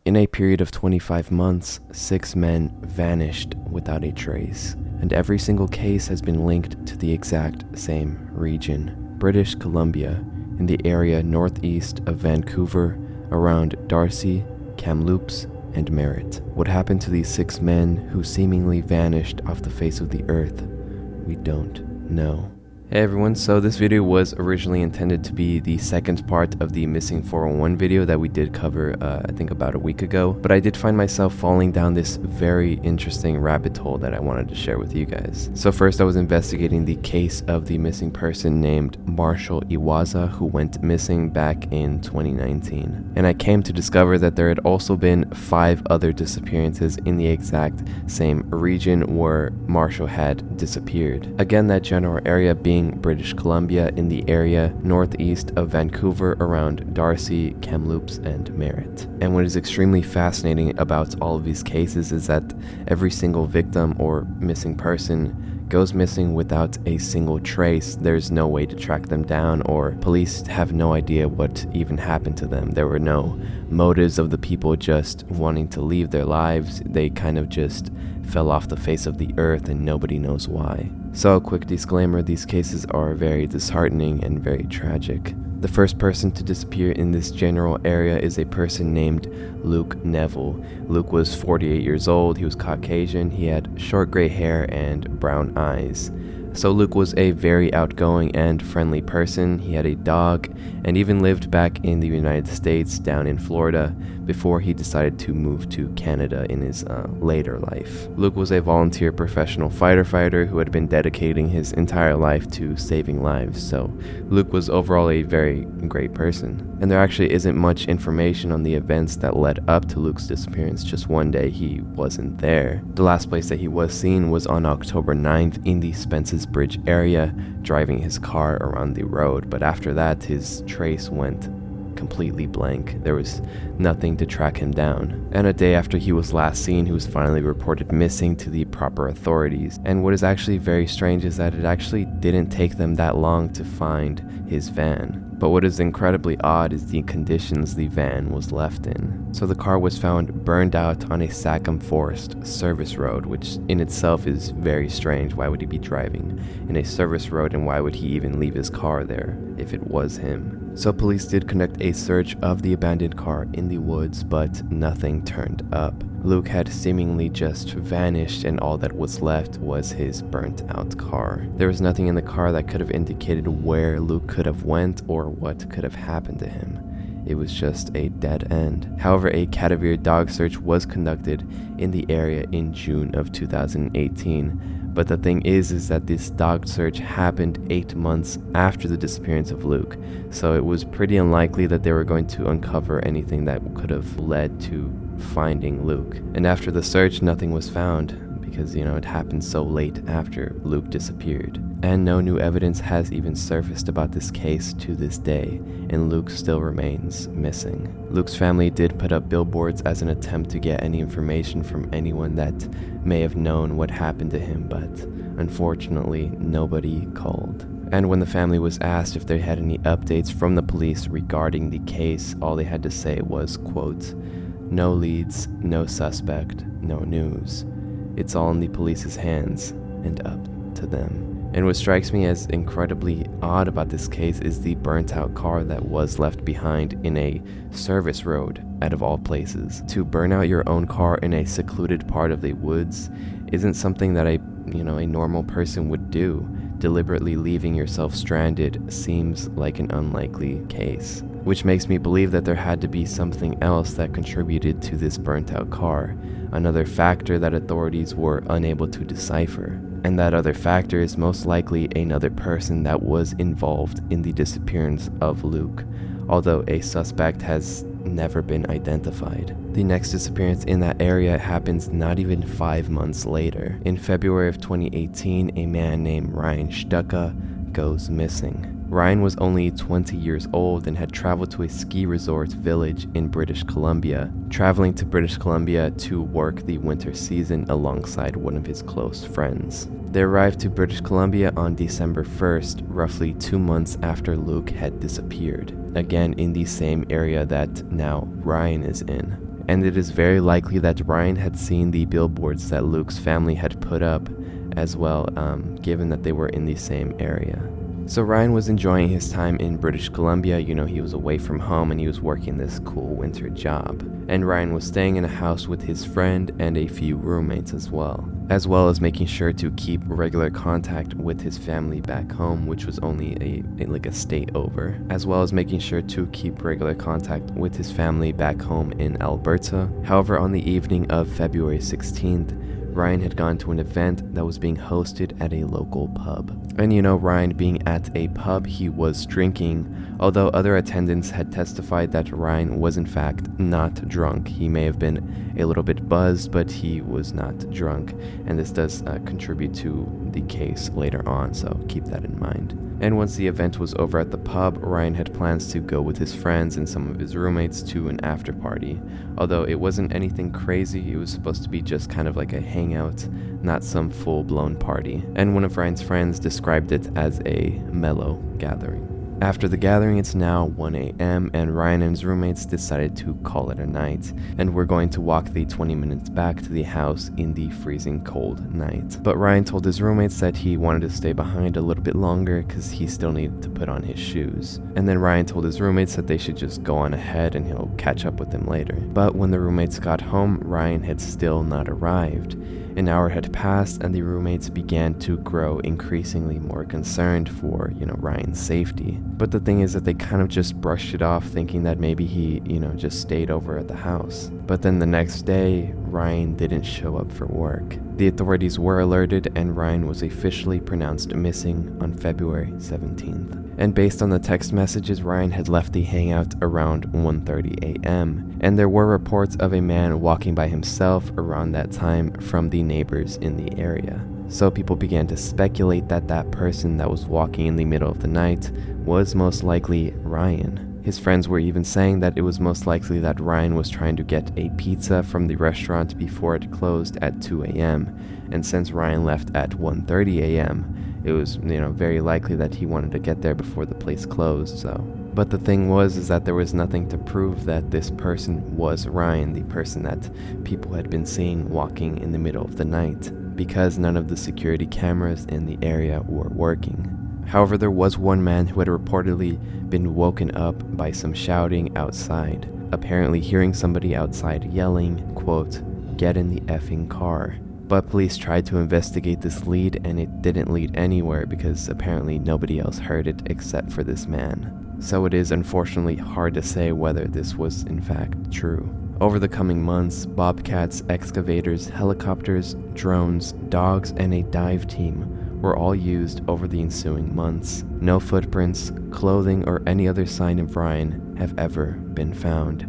In a period of 25 months, 6 men vanished without a trace, and every single case has been linked to the exact same region, British Columbia, in the area northeast of Vancouver, around Darcy, Kamloops, and Merritt. What happened to these 6 men who seemingly vanished off the face of the earth? We don't know. Hey everyone, so this video was originally intended to be the second part of the Missing 401 video that we did cover I think about a week ago, but I did find myself falling down this very interesting rabbit hole that I wanted to share with you guys. So first I was investigating the case of the missing person named Marshall Iwazza, who went missing back in 2019, and I came to discover that there had also been 5 other disappearances in the exact same region where Marshall had disappeared. Again, that general area being British Columbia, in the area northeast of Vancouver around Darcy, Kamloops, and Merritt. And what is extremely fascinating about all of these cases is that every single victim or missing person goes missing without a single trace. There's no way to track them down, or police have no idea what even happened to them. There were no motives of the people just wanting to leave their lives. They kind of just fell off the face of the earth and nobody knows why. So a quick disclaimer, these cases are very disheartening and very tragic. The first person to disappear in this general area is a person named Luke Neville. Luke was 48 years old, he was Caucasian, he had short gray hair and brown eyes. So Luke was a very outgoing and friendly person. He had a dog and even lived back in the United States down in Florida before he decided to move to Canada in his later life. Luke was a volunteer professional fighter who had been dedicating his entire life to saving lives. So Luke was overall a very great person. And there actually isn't much information on the events that led up to Luke's disappearance. Just one day he wasn't there. The last place that he was seen was on October 9th in the Spence's Bridge area, driving his car around the road, but after that his trace went completely blank. There was nothing to track him down. And a day after he was last seen, he was finally reported missing to the proper authorities. And what is actually very strange is that it actually didn't take them that long to find his van. But what is incredibly odd is the conditions the van was left in. So the car was found burned out on a Sachem Forest service road, which in itself is very strange. Why would he be driving in a service road, and why would he even leave his car there if it was him? So police did conduct a search of the abandoned car in the woods, but nothing turned up. Luke had seemingly just vanished, and all that was left was his burnt out car. There was nothing in the car that could have indicated where Luke could have went or what could have happened to him. It was just a dead end. However, a cadaver dog search was conducted in the area in June of 2018. But the thing is that this dog search happened 8 months after the disappearance of Luke. So it was pretty unlikely that they were going to uncover anything that could have led to finding Luke. And after the search, nothing was found because, it happened so late after Luke disappeared. And no new evidence has even surfaced about this case to this day, and Luke still remains missing. Luke's family did put up billboards as an attempt to get any information from anyone that may have known what happened to him, but unfortunately, nobody called. And when the family was asked if they had any updates from the police regarding the case, all they had to say was, quote, "No leads, no suspect, no news. It's all in the police's hands and up to them." And what strikes me as incredibly odd about this case is the burnt out car that was left behind in a service road, out of all places. To burn out your own car in a secluded part of the woods isn't something that a normal person would do. Deliberately leaving yourself stranded seems like an unlikely case, which makes me believe that there had to be something else that contributed to this burnt out car, another factor that authorities were unable to decipher. And that other factor is most likely another person that was involved in the disappearance of Luke, although a suspect has never been identified. The next disappearance in that area happens not even 5 months later. In February of 2018, a man named Ryan Shtuka goes missing. Ryan was only 20 years old and had traveled to a ski resort village in British Columbia, traveling to British Columbia to work the winter season alongside one of his close friends. They arrived to British Columbia on December 1st, roughly 2 months after Luke had disappeared, again in the same area that now Ryan is in. and it is very likely that Ryan had seen the billboards that Luke's family had put up as well, given that they were in the same area. So Ryan was enjoying his time in British Columbia. He was away from home and he was working this cool winter job. And Ryan was staying in a house with his friend and a few roommates as well as making sure to keep regular contact with his family back home, which was only a state over, as well as making sure to keep regular contact with his family back home in Alberta. However, on the evening of February 16th, Ryan had gone to an event that was being hosted at a local pub. And Ryan being at a pub, he was drinking, although other attendants had testified that Ryan was in fact not drunk. He may have been a little bit buzzed, but he was not drunk, and this does contribute to the case later on, so keep that in mind. And once the event was over at the pub, Ryan had plans to go with his friends and some of his roommates to an after party. Although it wasn't anything crazy, it was supposed to be just kind of like a hangout, not some full-blown party. And one of Ryan's friends described it as a mellow gathering. After the gathering, it's now 1 a.m. and Ryan and his roommates decided to call it a night, and we're going to walk the 20 minutes back to the house in the freezing cold night. But Ryan told his roommates that he wanted to stay behind a little bit longer because he still needed to put on his shoes. And then Ryan told his roommates that they should just go on ahead and he'll catch up with them later. But when the roommates got home, Ryan had still not arrived. An hour had passed and the roommates began to grow increasingly more concerned for, Ryan's safety. But the thing is that they kind of just brushed it off, thinking that maybe he, just stayed over at the house. But then the next day, Ryan didn't show up for work. The authorities were alerted and Ryan was officially pronounced missing on February 17th. And based on the text messages, Ryan had left the hangout around 1:30 a.m. And there were reports of a man walking by himself around that time from the neighbors in the area. So people began to speculate that that person that was walking in the middle of the night was most likely Ryan. His friends were even saying that it was most likely that Ryan was trying to get a pizza from the restaurant before it closed at 2 a.m. And since Ryan left at 1:30 a.m., it was, very likely that he wanted to get there before the place closed, But the thing is that there was nothing to prove that this person was Ryan, the person that people had been seeing walking in the middle of the night, because none of the security cameras in the area were working. However, there was one man who had reportedly been woken up by some shouting outside, apparently hearing somebody outside yelling, quote, "Get in the effing car." But police tried to investigate this lead and it didn't lead anywhere because apparently nobody else heard it except for this man. So it is unfortunately hard to say whether this was in fact true. Over the coming months, bobcats, excavators, helicopters, drones, dogs, and a dive team were all used over the ensuing months. No footprints, clothing, or any other sign of Ryan have ever been found.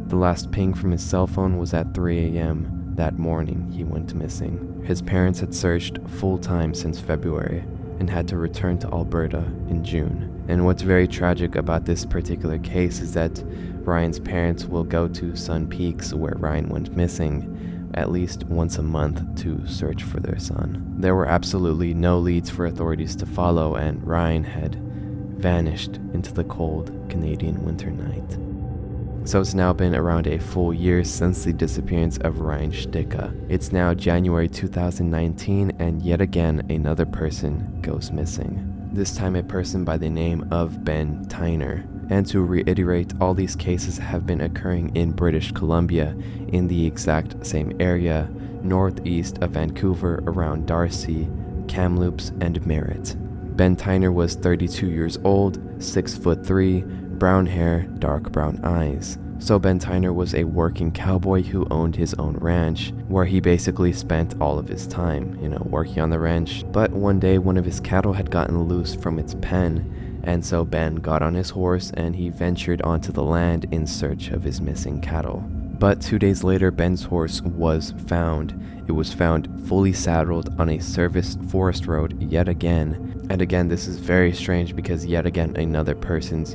The last ping from his cell phone was at 3 a.m. that morning he went missing. His parents had searched full-time since February and had to return to Alberta in June. And what's very tragic about this particular case is that Ryan's parents will go to Sun Peaks, where Ryan went missing, at least once a month to search for their son. There were absolutely no leads for authorities to follow, and Ryan had vanished into the cold Canadian winter night. So it's now been around a full year since the disappearance of Ryan Shtuka. It's now January 2019 and yet again another person goes missing. This time a person by the name of Ben Tyner. And to reiterate, all these cases have been occurring in British Columbia in the exact same area, northeast of Vancouver around Darcy, Kamloops, and Merritt. Ben Tyner was 32 years old, 6'3", brown hair, dark brown eyes. So Ben Tyner was a working cowboy who owned his own ranch, where he basically spent all of his time, working on the ranch. But one day, one of his cattle had gotten loose from its pen, and so Ben got on his horse and he ventured onto the land in search of his missing cattle. But 2 days later, Ben's horse was found. It was found fully saddled on a service forest road yet again. And again, this is very strange because yet again another person's,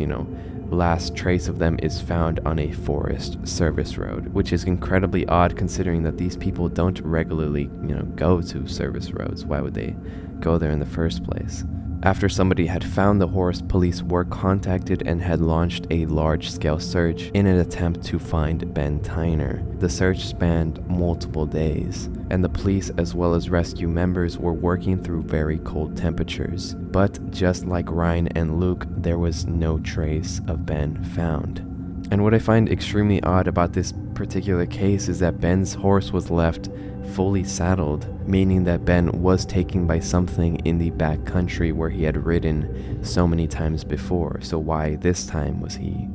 last trace of them is found on a forest service road, which is incredibly odd considering that these people don't regularly, go to service roads. Why would they go there in the first place? After somebody had found the horse, police were contacted and had launched a large-scale search in an attempt to find Ben Tyner. The search spanned multiple days, and the police as well as rescue members were working through very cold temperatures. But just like Ryan and Luke, there was no trace of Ben found. And what I find extremely odd about this particular case is that Ben's horse was left fully saddled, meaning that Ben was taken by something in the back country where he had ridden so many times before. So why this time was he,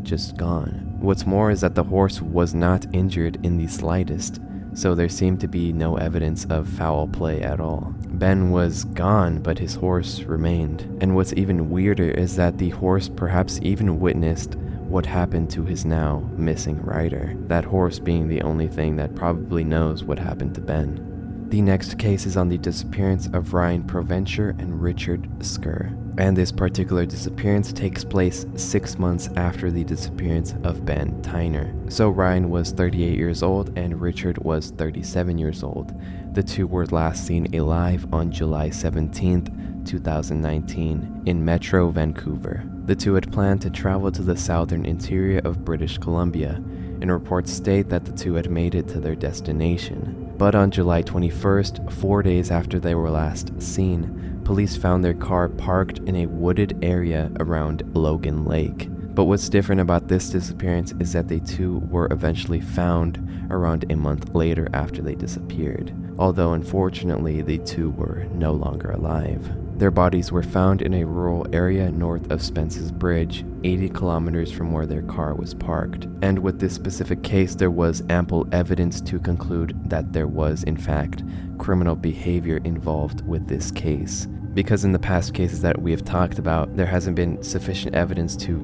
just gone? What's more is that the horse was not injured in the slightest, so there seemed to be no evidence of foul play at all. Ben was gone, but his horse remained. And what's even weirder is that the horse perhaps even witnessed what happened to his now missing rider, that horse being the only thing that probably knows what happened to Ben. The next case is on the disappearance of Ryan Provencher and Richard Skir, and this particular disappearance takes place 6 months after the disappearance of Ben Tyner. So Ryan was 38 years old and Richard was 37 years old. The two were last seen alive on July 17th, 2019 in Metro Vancouver. The two had planned to travel to the southern interior of British Columbia, and reports state that the two had made it to their destination. But on July 21st, 4 days after they were last seen, police found their car parked in a wooded area around Logan Lake. But what's different about this disappearance is that the two were eventually found around a month later after they disappeared, although unfortunately the two were no longer alive. Their bodies were found in a rural area north of Spence's Bridge, 80 kilometers from where their car was parked. And with this specific case, there was ample evidence to conclude that there was, in fact, criminal behavior involved with this case. Because in the past cases that we have talked about, there hasn't been sufficient evidence to,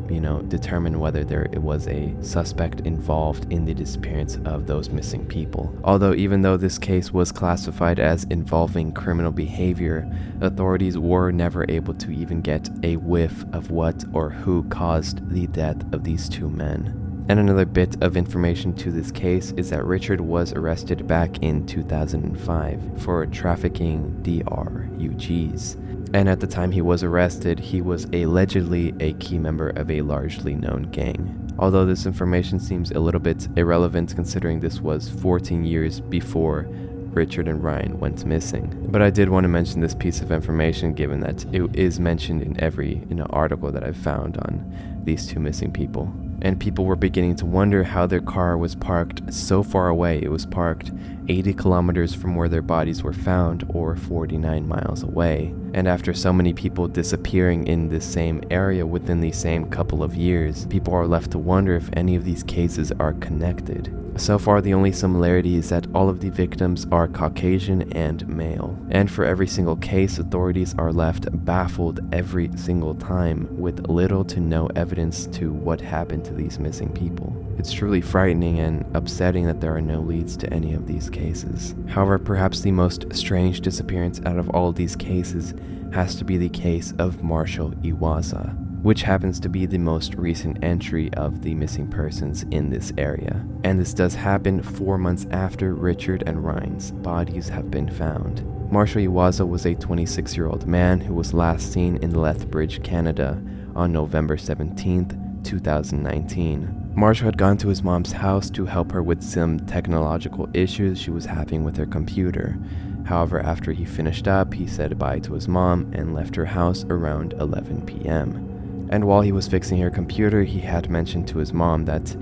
determine whether there was a suspect involved in the disappearance of those missing people. Although even though this case was classified as involving criminal behavior, authorities were never able to even get a whiff of what or who caused the death of these two men. And another bit of information to this case is that Richard was arrested back in 2005 for trafficking DRUGs. And at the time he was arrested, he was allegedly a key member of a largely known gang. Although this information seems a little bit irrelevant considering this was 14 years before Richard and Ryan went missing. But I did want to mention this piece of information given that it is mentioned in every article that I've found on these two missing people. And people were beginning to wonder how their car was parked so far away. It was parked 80 kilometers from where their bodies were found, or 49 miles away. And after so many people disappearing in this same area within the same couple of years, people are left to wonder if any of these cases are connected. So far, the only similarity is that all of the victims are Caucasian and male. And for every single case, authorities are left baffled every single time with little to no evidence to what happened to these missing people. It's truly frightening and upsetting that there are no leads to any of these cases. However, perhaps the most strange disappearance out of all of these cases has to be the case of Marshall Iwazza, which happens to be the most recent entry of the missing persons in this area. And this does happen 4 months after Richard and Ryan's bodies have been found. Marshall Iwazza was a 26-year-old man who was last seen in Lethbridge, Canada on November 17th, 2019. Marshall had gone to his mom's house to help her with some technological issues she was having with her computer. However, after he finished up, he said bye to his mom and left her house around 11 p.m. And while he was fixing her computer, he had mentioned to his mom that,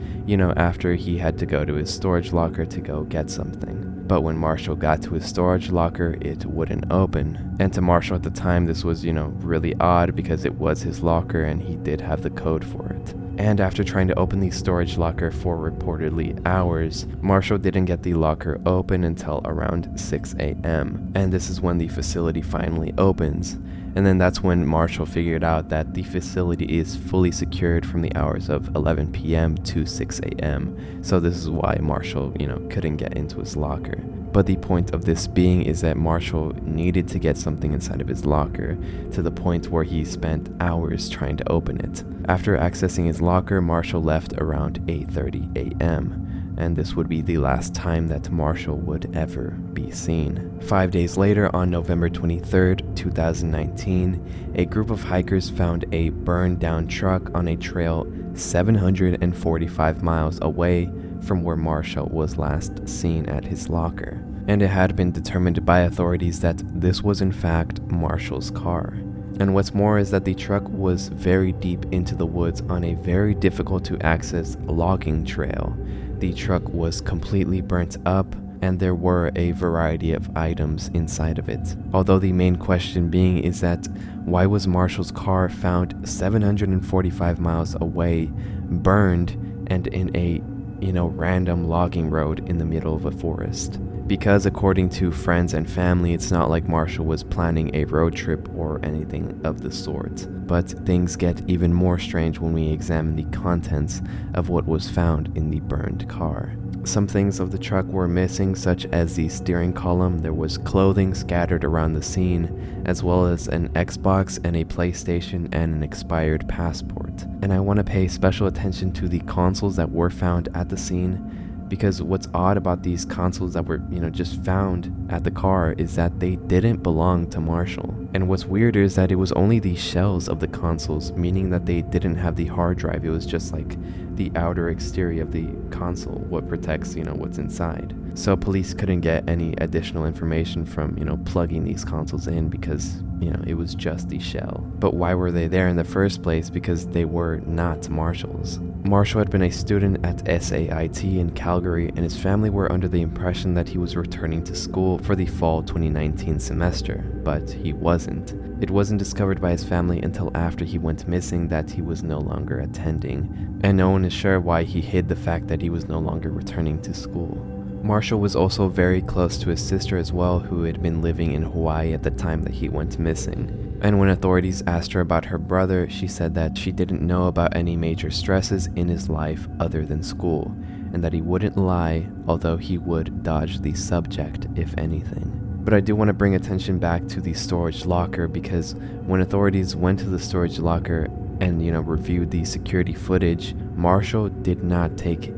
after he had to go to his storage locker to go get something. But when Marshall got to his storage locker, it wouldn't open. And to Marshall at the time, this was, really odd because it was his locker and he did have the code for it. And after trying to open the storage locker for reportedly hours, Marshall didn't get the locker open until around 6 a.m. And this is when the facility finally opens. And then that's when Marshall figured out that the facility is fully secured from the hours of 11 p.m. to 6 a.m. So this is why Marshall, couldn't get into his locker. But the point of this being is that Marshall needed to get something inside of his locker to the point where he spent hours trying to open it. After accessing his locker, Marshall left around 8:30 a.m. and this would be the last time that Marshall would ever be seen. 5 days later, on November 23rd, 2019, a group of hikers found a burned down truck on a trail 745 miles away from where Marshall was last seen at his locker. And it had been determined by authorities that this was in fact Marshall's car. And what's more is that the truck was very deep into the woods on a very difficult to access logging trail. The truck was completely burnt up, and there were a variety of items inside of it. Although the main question being is that why was Marshall's car found 745 miles away, burned, and in a random logging road in the middle of a forest? Because according to friends and family, it's not like Marshall was planning a road trip or anything of the sort. But things get even more strange when we examine the contents of what was found in the burned car. Some things of the truck were missing, such as the steering column. There was clothing scattered around the scene, as well as an Xbox and a PlayStation and an expired passport. And I want to pay special attention to the consoles that were found at the scene, because what's odd about these consoles that were, just found at the car is that they didn't belong to Marshall. And what's weirder is that it was only the shells of the consoles, meaning that they didn't have the hard drive. It was just like the outer exterior of the console, what protects, what's inside. So police couldn't get any additional information from, plugging these consoles in because, it was just the shell. But why were they there in the first place? Because they were not Marshall's. Marshall had been a student at SAIT in Calgary, and his family were under the impression that he was returning to school for the fall 2019 semester, but he wasn't. It wasn't discovered by his family until after he went missing that he was no longer attending, and no one is sure why he hid the fact that he was no longer returning to school. Marshall was also very close to his sister as well, who had been living in Hawaii at the time that he went missing. And when authorities asked her about her brother, she said that she didn't know about any major stresses in his life other than school, and that he wouldn't lie, although he would dodge the subject if anything. But I do want to bring attention back to the storage locker, because when authorities went to the storage locker and, reviewed the security footage, Marshall did not take,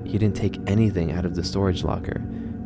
he didn't take anything out of the storage locker.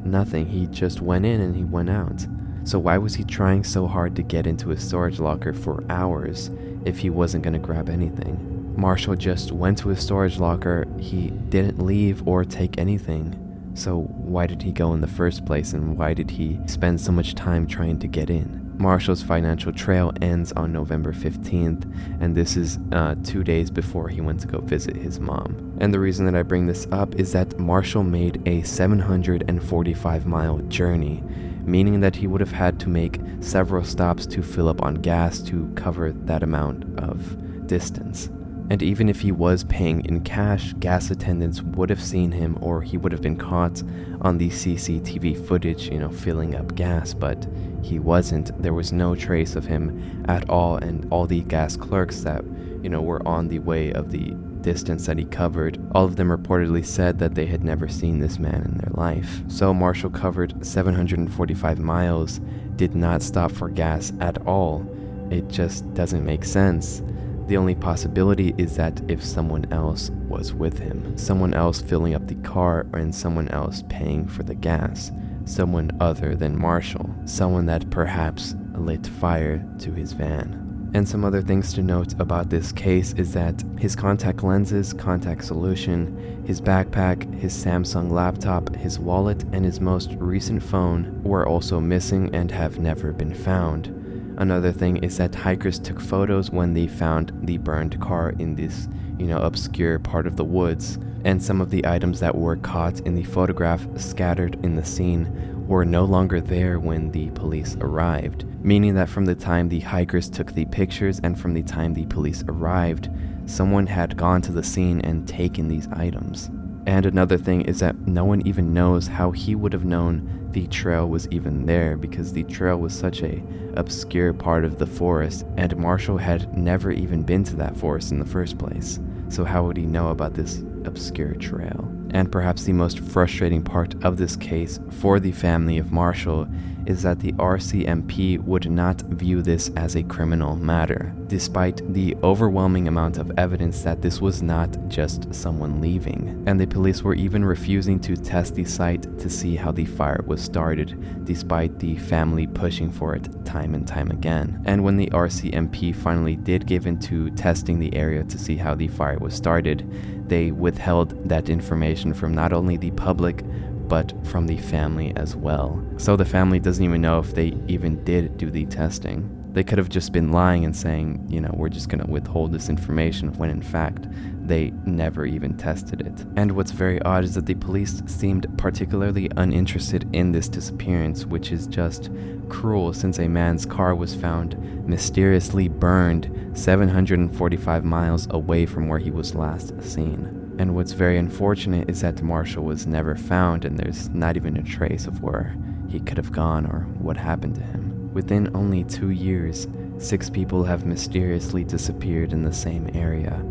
Nothing. He just went in and he went out. So why was he trying so hard to get into his storage locker for hours if he wasn't going to grab anything? Marshall just went to his storage locker. He didn't leave or take anything. So why did he go in the first place, and why did he spend so much time trying to get in? Marshall's financial trail ends on November 15th, and this is 2 days before he went to go visit his mom. And the reason that I bring this up is that Marshall made a 745-mile journey, meaning that he would have had to make several stops to fill up on gas to cover that amount of distance. And even if he was paying in cash, gas attendants would have seen him, or he would have been caught on the CCTV footage, filling up gas, but he wasn't. There was no trace of him at all, and all the gas clerks that, were on the way of the distance that he covered, all of them reportedly said that they had never seen this man in their life. So Marshall covered 745 miles, did not stop for gas at all. It just doesn't make sense. The only possibility is that if someone else was with him, someone else filling up the car, and someone else paying for the gas, someone other than Marshall, someone that perhaps lit fire to his van. And some other things to note about this case is that his contact lenses, contact solution, his backpack, his Samsung laptop, his wallet, and his most recent phone were also missing and have never been found. Another thing is that hikers took photos when they found the burned car in this, obscure part of the woods, and some of the items that were caught in the photograph scattered in the scene were no longer there when the police arrived, meaning that from the time the hikers took the pictures and from the time the police arrived, someone had gone to the scene and taken these items. And another thing is that no one even knows how he would have known the trail was even there, because the trail was such a obscure part of the forest, and Marshall had never even been to that forest in the first place. So how would he know about this obscure trail? And perhaps the most frustrating part of this case for the family of Marshall is that the RCMP would not view this as a criminal matter, despite the overwhelming amount of evidence that this was not just someone leaving. And the police were even refusing to test the site to see how the fire was started, despite the family pushing for it time and time again. And when the RCMP finally did give into testing the area to see how the fire was started, they withheld that information from not only the public, but from the family as well. So the family doesn't even know if they even did do the testing. They could have just been lying and saying, we're just gonna withhold this information, when in fact, they never even tested it. And what's very odd is that the police seemed particularly uninterested in this disappearance, which is just cruel, since a man's car was found mysteriously burned 745 miles away from where he was last seen. And what's very unfortunate is that Marshall was never found, and there's not even a trace of where he could have gone or what happened to him. Within only 2 years, 6 people have mysteriously disappeared in the same area,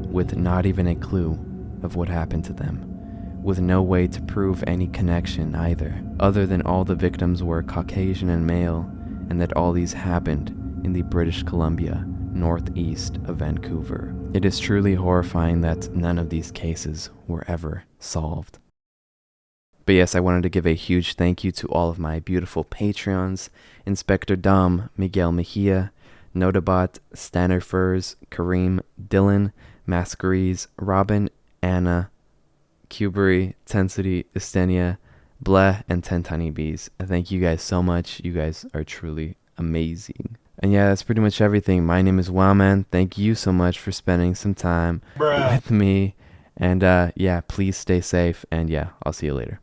with not even a clue of what happened to them, with no way to prove any connection either, other than all the victims were Caucasian and male, and that all these happened in the British Columbia, northeast of Vancouver. It is truly horrifying that none of these cases were ever solved. But yes, I wanted to give a huge thank you to all of my beautiful Patreons: Inspector Dom, Miguel Mejia, Nodabot, Stanner Furs, Kareem, Dylan, Mascarees, Robin, Anna, Cubery, Tensity, Estenia, Bleh, and 10 Tiny Bees. Thank you guys so much. You guys are truly amazing. And yeah, that's pretty much everything. My name is Wowman. Thank you so much for spending some time with me. And yeah, please stay safe. And yeah, I'll see you later.